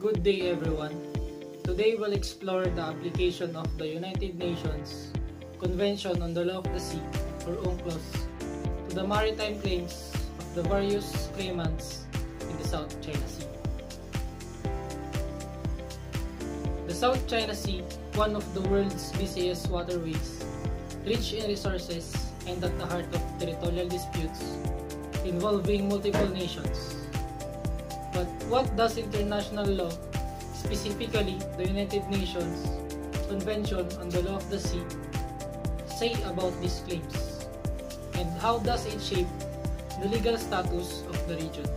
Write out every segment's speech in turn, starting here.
Good day everyone. Today we'll explore the application of the United Nations Convention on the Law of the Sea, or UNCLOS, to the maritime claims of the various claimants in the South China Sea. The South China Sea, one of the world's busiest waterways, rich in resources and at the heart of territorial disputes involving multiple nations. But what does international law, specifically the United Nations Convention on the Law of the Sea, say about these claims? And how does it shape the legal status of the region?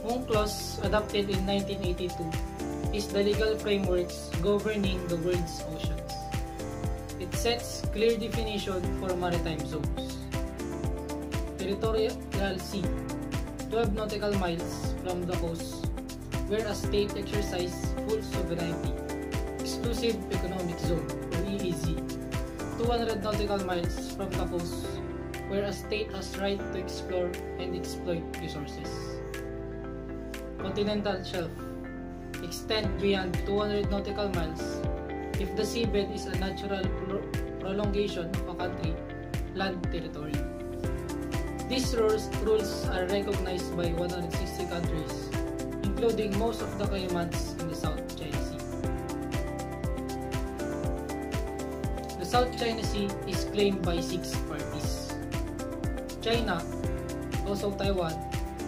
UNCLOS, adopted in 1982, is the legal frameworks governing the world's oceans. It sets clear definition for maritime zones. Territorial sea, 12 nautical miles from the coast, where a state exercises full sovereignty. Exclusive Economic Zone, or EEZ, 200 nautical miles from the coast, where a state has right to explore and exploit resources. Continental Shelf, extend beyond 200 nautical miles if the seabed is a natural prolongation of a country land territory. These rules are recognized by 160 countries, including most of the claimants in the South China Sea. The South China Sea is claimed by 6 parties. China, also Taiwan,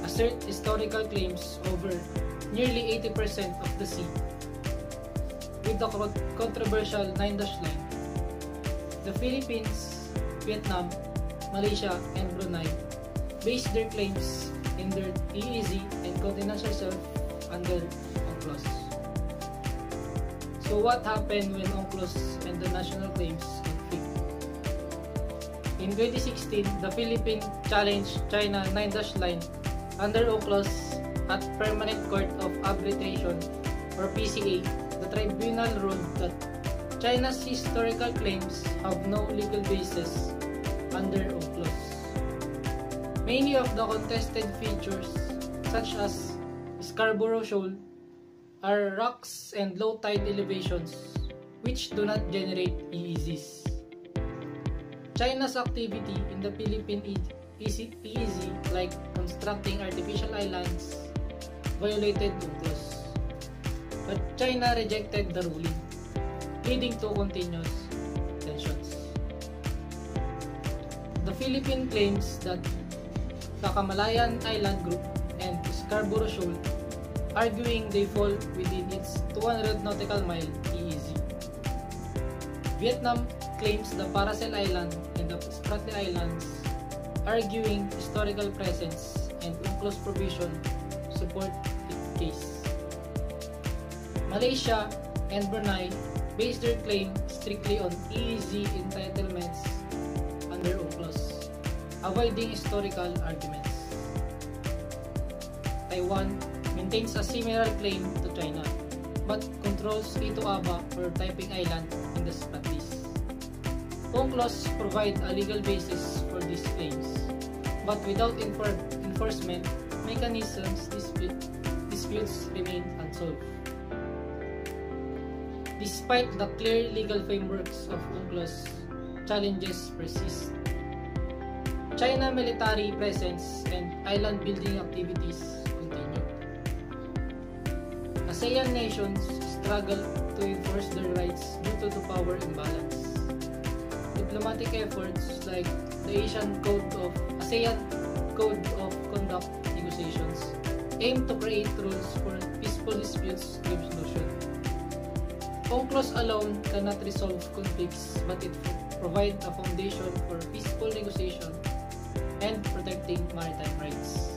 assert historical claims over nearly 80% of the sea, with the controversial 9-dash line. The Philippines, Vietnam, Malaysia, and Brunei based their claims in their EEZ and continental shelf under UNCLOS. So what happened when UNCLOS and the national claims conflict? In 2016, the Philippines challenged China 9-dash line under UNCLOS at Permanent Court of Arbitration, or PCA. The tribunal ruled that China's historical claims have no legal basis under UNCLOS. Many of the contested features, such as Scarborough Shoal, are rocks and low tide elevations which do not generate EEZs. China's activity in the Philippine EEZ, like constructing artificial islands, violated UNCLOS. But China rejected the ruling, leading to continuous tensions. The Philippines claims that the Kamalayan Island Group and Scarborough Shoal, arguing they fall within its 200 nautical mile EEZ. Vietnam claims the Paracel Island and the Spratly Islands, arguing historical presence and UNCLOS provision support its case. Malaysia and Brunei base their claim strictly on EEZ entitlements under UNCLOS, avoiding historical arguments. Taiwan maintains a similar claim to China, but controls Ito Aba, or Taiping Island, in the Spratlys. UNCLOS provide a legal basis for these claims, but without enforcement mechanisms, disputes remain unsolved. Despite the clear legal frameworks of UNCLOS, challenges persist. China military presence and island building activities continue. ASEAN nations struggle to enforce their rights due to the power imbalance. Diplomatic efforts like the ASEAN Code of Conduct negotiations aim to create rules for peaceful disputes resolution. UNCLOS alone cannot resolve conflicts, but it provides a foundation for peaceful negotiation and protecting maritime rights.